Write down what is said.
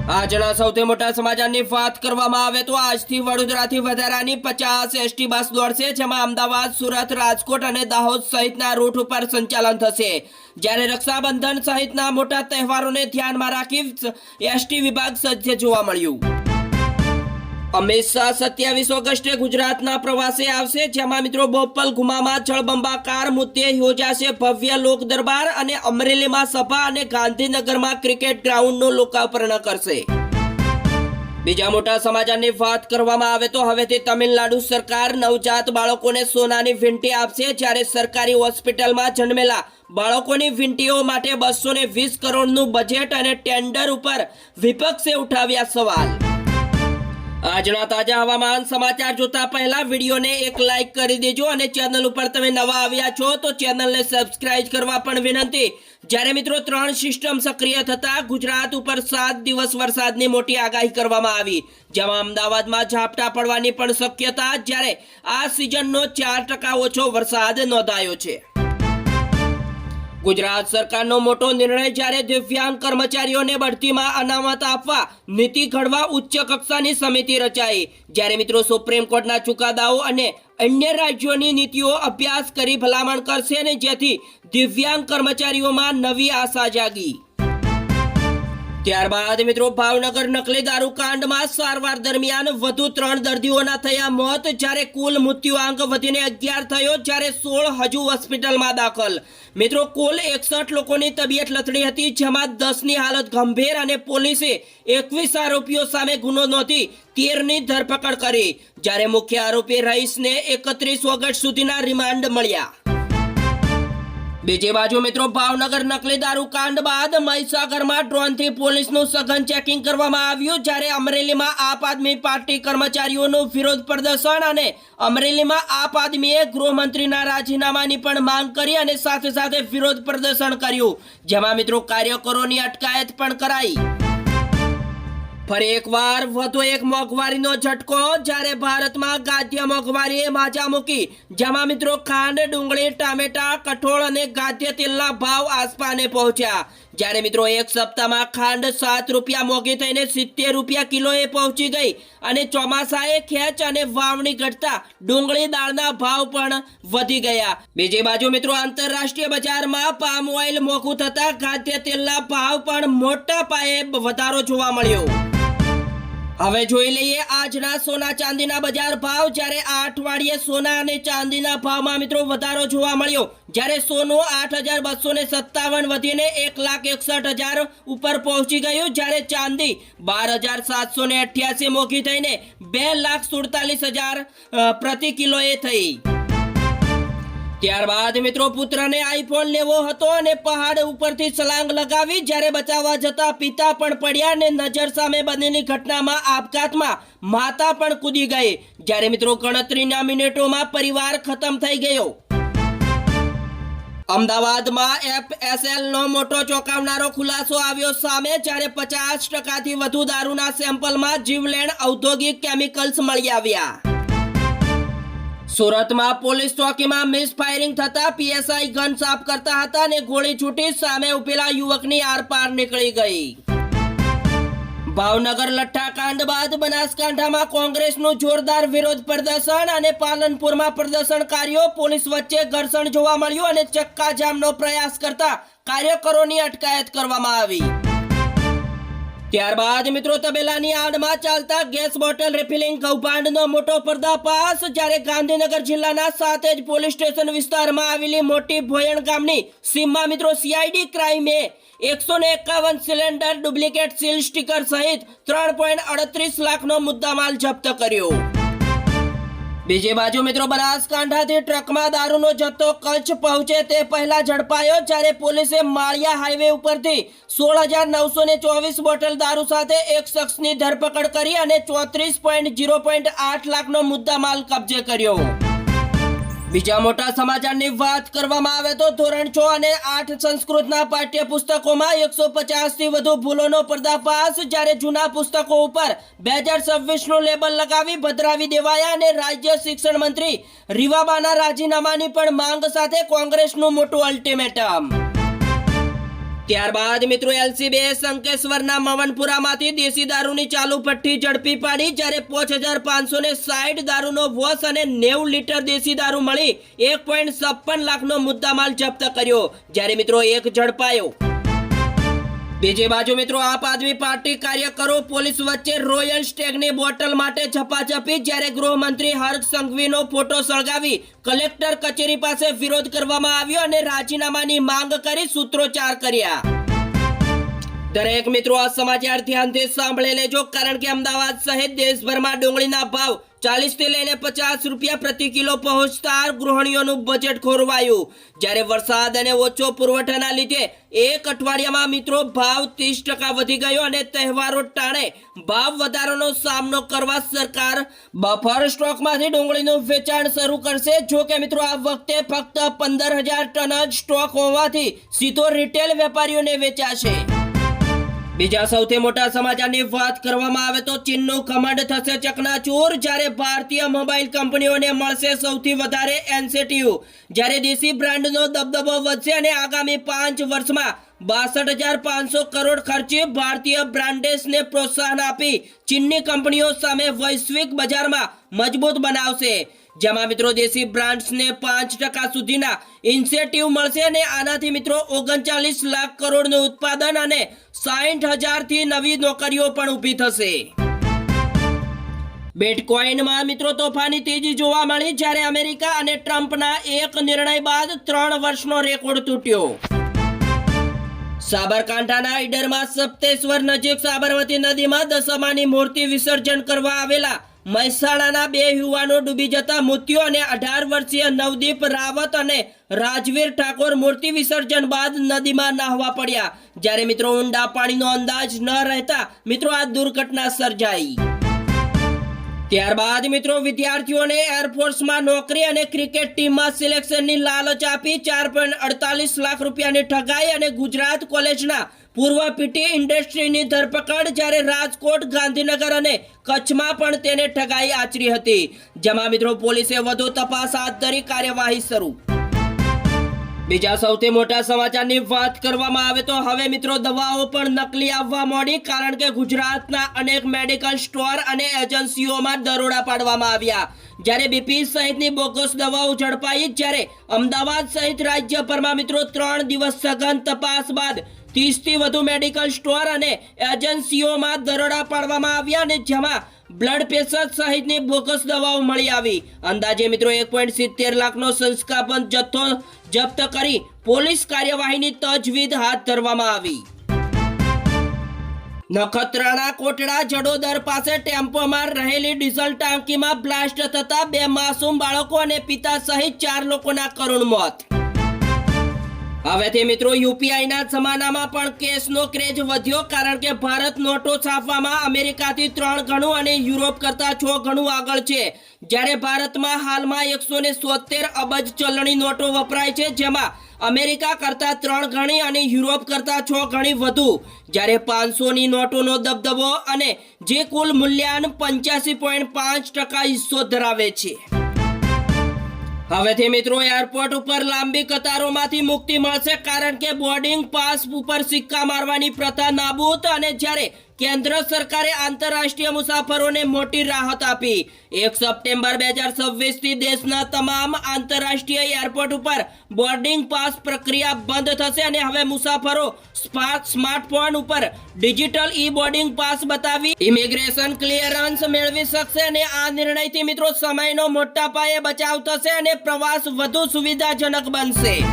આજના સૌથી મોટા સમાચારની વાત કરવામાં આવે તો આજથી વડોદરાથી વધારાની 50 એસટી બસ દોડશે, જેમાં અમદાવાદ, સુરત, રાજકોટ અને દાહોદ સહિતના રૂટ ઉપર સંચાલન થશે। જ્યારે રક્ષાબંધન સહિતના મોટા તહેવારોને ધ્યાનમાં રાખી એસટી વિભાગ સજ્જ જોવા મળ્યું। અમિત શાહ 27 ઓગસ્ટે ગુજરાતના પ્રવાસે આવશે, જેમાં મિત્રો બોપલ ગુમામાં જળબંબાકાર મુદ્દે યોજાશે ભવ્ય લોક દરબાર અને અમરેલીમાં સભા અને ગાંધીનગરમાં ક્રિકેટ ગ્રાઉન્ડનું લોકાર્પણ કરશે। બીજા મોટા સમાચારની વાત કરવામાં આવે તો હવેથી તમિલનાડુ સરકાર નવજાત બાળકોને સોનાની વીંટી આપશે। જ્યારે સરકારી હોસ્પિટલમાં જન્મેલા બાળકોની વીંટીઓ માટે 220 કરોડનું બજેટ અને ટેન્ડર ઉપર વિપક્ષે ઉઠાવ્યા સવાલ। આજના તાજા હવામાન સમાચાર જોતા પહેલા વિડીયોને એક લાઈક કરી દેજો અને ચેનલ ઉપર તમે નવા આવ્યા છો તો ચેનલને સબસ્ક્રાઇબ કરવા પણ વિનંતી। જ્યારે મિત્રો 3 સિસ્ટમ સક્રિય થતા ગુજરાત ઉપર 7 દિવસ વરસાદની મોટી આગાહી કરવામાં આવી, જેમાં અમદાવાદમાં ઝાપટા પડવાની પણ શક્યતા, જ્યારે આ સિઝનનો 4% ઓછો વરસાદ નોંધાયો છે। ગુજરાત સરકારનો મોટો નિર્ણય, જ્યારે દિવ્યાંગ કર્મચારીઓને બઢતીમાં અનામત આપવા નીતિ ઘડવા ઉચ્ચ કક્ષાની સમિતિ રચાઈ। જ્યારે મિત્રો સુપ્રીમ કોર્ટના ચુકાદાઓ અને અન્ય રાજ્યોની નીતિઓ અભ્યાસ કરી ભલામણ કરશે ને જેથી દિવ્યાંગ કર્મચારીઓમાં નવી આશા જાગી। ત્યારબાદ મિત્રો ભાવનગર નકલી દારૂ કાંડમાં સારવાર દરમિયાન વધુ 3 દર્દીઓના થયા મોત, જ્યારે કુલ મૃત્યુઆંક વધીને 11 થયો, જ્યારે 16 હજુ હોસ્પિટલમાં દાખલ। મિત્રો કુલ 61 લોકોની તબિયત લથડી હતી, જેમાં 10ની હાલત ગંભીર અને પોલીસે 21 આરોપીઓ સામે ગુનો નોંધી 13ની ધરપકડ કરી, જ્યારે મુખ્ય આરોપી રહીશને 31 ઓગસ્ટ સુધીના રિમાન્ડ મળ્યા। બીજી બાજુ મિત્રો ભાવનગર નકલી દારૂ કાંડ બાદ મહીસાગરમાં ડ્રોનથી પોલીસનું સઘન ચેકિંગ કરવામાં આવ્યું, જ્યારે અમરેલીમાં આપ આદમી પાર્ટી કર્મચારીઓનું વિરોધ પ્રદર્શન અને અમરેલીમાં આપ આદમીએ ગૃહમંત્રીના રાજીનામાની પણ માંગ કરી અને સાથે સાથે વિરોધ પ્રદર્શન કર્યું, જેમાં મિત્રો કાર્યકરોની અટકાયત પણ કરાઈ। ફરી એકવાર વધુ એક મોંઘવારીનો ઝટકો, જ્યારે ભારતમાં ખાદ્ય મોંઘવારીએ માજા મૂકી, જેમાં મિત્રો ખાંડ, ડુંગળી, ટામેટા, કઠોળ અને ખાદ્ય તેલના ભાવ આસમાને પહોંચ્યા। જ્યારે મિત્રો એક સપ્તાહમાં ખાંડ 7 રૂપિયા મોંઘી થઈને 70 રૂપિયા કિલોએ પહોંચી ગઈ અને ચોમાસાએ ખેંચ અને વાવણી ઘટતા ડુંગળી દાળના ભાવ પણ વધી ગયા। બીજી બાજુ મિત્રો આંતરરાષ્ટ્રીય બજારમાં પામ ઓઇલ મોંઘું થતા ખાદ્ય તેલના ભાવ પણ મોટા પાયે વધારો જોવા મળ્યો। હવે જોઈ લઈએ આજના સોના ચાંદીના બજાર ભાવ, જ્યારે આ અઠવાડિયે સોના અને ચાંદીના ભાવમાં મિત્રો વધારો જોવા મળ્યો, જ્યારે સોનું 8,257 વધીને 1,61,000 ઉપર પહોંચી ગયું, જ્યારે ચાંદી 12,788 મોંઘી થઈને 2,47,000 પ્રતિ કિલોએ થઈ। ત્યારબાદ મિત્રો પુત્રને આઈફોન લેવો હતો અને પહાડ ઉપરથી છલાંગ લગાવી, જ્યારે બચાવવા જતા પિતા પણ પડ્યા અને નજર સામે બનેલી ઘટનામાં આપઘાતમાં માતા પણ કૂદી ગઈ, જ્યારે મિત્રો ગણતરીના મિનિટોમાં પરિવાર ખતમ થઈ ગયો। અમદાવાદમાં FSLનો મોટો ચોંકાવનારો ખુલાસો આવ્યો સામે, જ્યારે 50%થી વધુ દારૂના સેમ્પલમાં જીવલેણ ઔદ્યોગિક કેમિકલ્સ મળી આવ્યા। સુરતમાં પોલીસ ચોકીમાં મિસફાયરિંગ થતા પીએસઆઈ ગન સાફ કરતા હતા અને ગોળી છૂટી સામે ઉભેલા યુવકની આરપાર નીકળી ગઈ। ભાવનગર લઠ્ઠાકાંડ બાદ બનાસકાંઠામાં કોંગ્રેસનું જોરદાર વિરોધ પ્રદર્શન અને પાલનપુરમાં પ્રદર્શનકારીઓ પોલીસ વચ્ચે ઘર્ષણ જોવા મળ્યું અને ચક્કાજામનો પ્રયાસ કરતા કાર્યકરોની અટકાયત કરવામાં આવી। ત્યારબાદ મિત્રો તબેલાની આડમાં ચાલતા ગેસ બોટલ રિફિલિંગ કૌભાંડનો મોટો પર્દાફાશ, જ્યારે ગાંધીનગર જિલ્લાના સાતેજ પોલીસ સ્ટેશન વિસ્તારમાં આવેલી મોટી ભોયણ ગામની સીમમાં મિત્રો સીઆઈડી ક્રાઇમે 151 સિલિન્ડર, ડુપ્લિકેટ સીલ સ્ટીકર સહિત 3.38 લાખનો મુદ્દામાલ જપ્ત કર્યો। બીજી બાજુ મિત્રો બનાસકાંઠાથી ટ્રકમાં દારૂનો જથ્થો કચ્છ પહોંચે તે પહેલા ઝડપાયો, જ્યારે પોલીસે માળિયા હાઈવે ઉપરથી 16,924 બોટલ દારૂ સાથે એક શખ્સની ધરપકડ કરી અને 34.0.8 લાખનો મુદ્દામાલ કબજે કર્યો। બીજા મોટા સમાચારની વાત કરવામાં આવે તો ધોરણ 6 અને 8 સંસ્કૃતના પાઠ્યપુસ્તકોમાં 150થી વધુ ભૂલોનો પર્દાફાશ, જ્યારે જૂના પુસ્તકો ઉપર 2026નું લેબલ લગાવી ભદ્રાવી દેવાયા અને રાજ્ય શિક્ષણ મંત્રી રીવાબાના રાજીનામાની પણ માંગ સાથે કોંગ્રેસનું મોટું અલ્ટિમેટમ। ત્યારબાદ મિત્રો એલસીબીએ સંકેશ્વરના મવનપુરામાંથી દેશી દારૂની ચાલુ ભઠ્ઠી ઝડપી પાડી, જ્યારે 5,560 દારૂનો વોશ અને 90 લીટર દેશી દારૂ મળી 1.56 લાખનો મુદ્દામાલ જપ્ત કર્યો, જ્યારે મિત્રો એક ઝડપાયો. બીજી બાજુ મિત્રો આપ આદમી પાર્ટી કાર્યકરો પોલીસ વચ્ચે રોયલ સ્ટેગની બોટલ માટે ઝપાઝપી, જ્યારે ગૃહમંત્રી હર્ષ સંઘવીનો ફોટો સળગાવી કલેક્ટર કચેરી પાસે વિરોધ કરવામાં આવ્યો અને રાજીનામાની માંગ કરી સૂત્રોચ્ચાર કર્યા. દરેક મિત્રો આ સમાચાર ધ્યાનથી સાંભળી લેજો, કારણ કે અમદાવાદ સહિત દેશભરમાં ડુંગળીના ભાવ 40 થી લઈને 50 રૂપિયા પ્રતિ કિલો પહોંચતા ગૃહિણીઓનું બજેટ ખોરવાયું. જ્યારે વરસાદ અને ઓછો પુરવઠાના લીધે એક અઠવાડિયામાં મિત્રો ભાવ 30% વધી ગયો અને તહેવારો ટાણે ભાવ વધારાનો સામનો કરવા સરકાર બફર સ્ટોકમાંથી ડુંગળીનું વેચાણ શરૂ કરશે. જો કે મિત્રો આ વખતે ફક્ત 15,000 ટન જ સ્ટોક હોવાથી સીધો રિટેલ વેપારીઓને વેચાશે. બીજા સૌથી મોટા સમાચારની વાત કરવામાં આવે તો ચીનનું કમંડ થશે ચકનાચૂર, જ્યારે ભારતીય મોબાઈલ કંપનીઓને મળશે સૌથી વધારે ઇન્સેન્ટિવ, જ્યારે દેશી બ્રાન્ડનો દબદબો વધશે અને આગામી 5 વર્ષમાં 62,500 કરોડ ખર્ચે ભારતીય બ્રાન્ડેસને પ્રોત્સાહન આપી ચીનની કંપનીઓ સામે વૈશ્વિક બજારમાં મજબૂત બનાવશે. જેમાં મિત્રો દેશી બ્રાન્ડ્સને 5% સુધીના ઇન્સેન્ટિવ મળશે અને આનાથી મિત્રો 39 લાખ કરોડનું ઉત્પાદન અને 60,000 થી નવી નોકરીઓ પણ ઊભી થશે. બિટકોઇનમાં મિત્રો તોફાની તેજી જોવા મળી, જ્યારે અમેરિકા અને ટ્રમ્પના એક નિર્ણય બાદ 3 વર્ષનો રેકોર્ડ તૂટ્યો. સાબરકાંઠાના ઈડરમાં સપ્તેશ્વર નજીક સાબરમતી નદીમાં દશામાની મૂર્તિ વિસર્જન કરવા આવેલા મહેસાણાના 2 યુવાનો ડૂબી જતા મૃત્યુ અને 18 વર્ષીય નવદીપ રાવત અને રાજવીર ઠાકોર મૂર્તિ વિસર્જન બાદ નદીમાં નહાવા પડ્યા, જ્યારે મિત્રો ઊંડા પાણીનો અંદાજ ન રહેતા મિત્રો આ દુર્ઘટના સર્જાઈ. ત્યારબાદ મિત્રો વિદ્યાર્થીઓને એરફોર્સમાં નોકરી અને ક્રિકેટ ટીમમાં સિલેક્શનની લાલચ આપી 4.48 લાખ રૂપિયાની ઠગાઈ અને ગુજરાત કોલેજના પૂર્વ પીટી ઇન્ડસ્ટ્રીની ધરપકડ, જ્યારે રાજકોટ, ગાંધીનગર અને કચ્છમાં પણ તેને ઠગાઈ આચરી હતી. જેમાં મિત્રો પોલીસે વધુ તપાસ હાથ ધરી કાર્યવાહી શરૂ. બીજા સૌથી મોટા સમાચારની વાત કરવામાં આવે તો હવે મિત્રો દવાઓ પણ નકલી આવવા માંડી, કારણ કે ગુજરાતના અનેક મેડિકલ સ્ટોર અને એજન્સીઓમાં દરોડા પાડવામાં આવ્યા, જ્યારે બીપી સહિતની બોગસ દવાઓ ઝડપાઈ. જ્યારે અમદાવાદ સહિત રાજ્યભરમાં મિત્રો 3 દિવસ સઘન તપાસ બાદ 30 થી વધુ મેડિકલ સ્ટોર અને એજન્સીઓમાં દરોડા પાડવામાં આવ્યા અને જેમાં બ્લડ પ્રેશર સહિતની બોગસ દવાઓ મળી આવી. અંદાજે મિત્રો 1.70 લાખનો સંસ્થાબંધ જથ્થો જપ્ત કરી પોલીસ કાર્યવાહીની તજવીજ હાથ ધરવામાં આવી. નખત્રાણા કોટડા જડોદર પાસે ટેમ્પોમાં રહેલી ડીઝલ ટાંકીમાં બ્લાસ્ટ થતા 2 માસૂમ બાળકો અને પિતા સહિત 4 લોકોના કરુણ મોત. હવેથી મિત્રો યુપીઆઈના જમાનામાં પણ કેશનો ક્રેઝ વધ્યો, કારણ કે ભારત નોટો છાપવામાં અમેરિકાથી 3 ગણું અને યુરોપ કરતા 6 ગણું આગળ છે. જ્યારે ભારતમાં હાલમાં 177 અબજ ચલણી નોટો વપરાય છે, જેમાં અમેરિકા કરતા 3 ગણી અને યુરોપ કરતા 6 ગણી વધુ, જ્યારે 500ની નોટોનો દબદબો અને જે કુલ મૂલ્યાંકન 85.5% હિસ્સો ધરાવે છે. હવેથી મિત્રો એરપોર્ટ ઉપર લાંબી કતારોમાંથી મુક્તિ મળશે, કારણ કે બોર્ડિંગ પાસ ઉપર સિક્કા મારવાની પ્રથા નાબૂદ. અને જ્યારે કેન્દ્ર સરકારે આંતરરાષ્ટ્રીય મુસાફરોને મોટી રાહત આપી. 1 સપ્ટેમ્બર 2026 થી દેશના તમામ આંતરરાષ્ટ્રીય એરપોર્ટ ઉપર બોર્ડિંગ પાસ પ્રક્રિયા બંધ થશે અને હવે મુસાફરો સ્માર્ટફોન ઉપર ડિજિટલ ઈ બોર્ડિંગ પાસ બતાવી ઇમિગ્રેશન ક્લિયરન્સ મેળવી શકશે. અને આ નિર્ણયથી મિત્રો સમયનો મોટા પાયે બચાવ થશે અને પ્રવાસ વધુ સુવિધાજનક બનશે.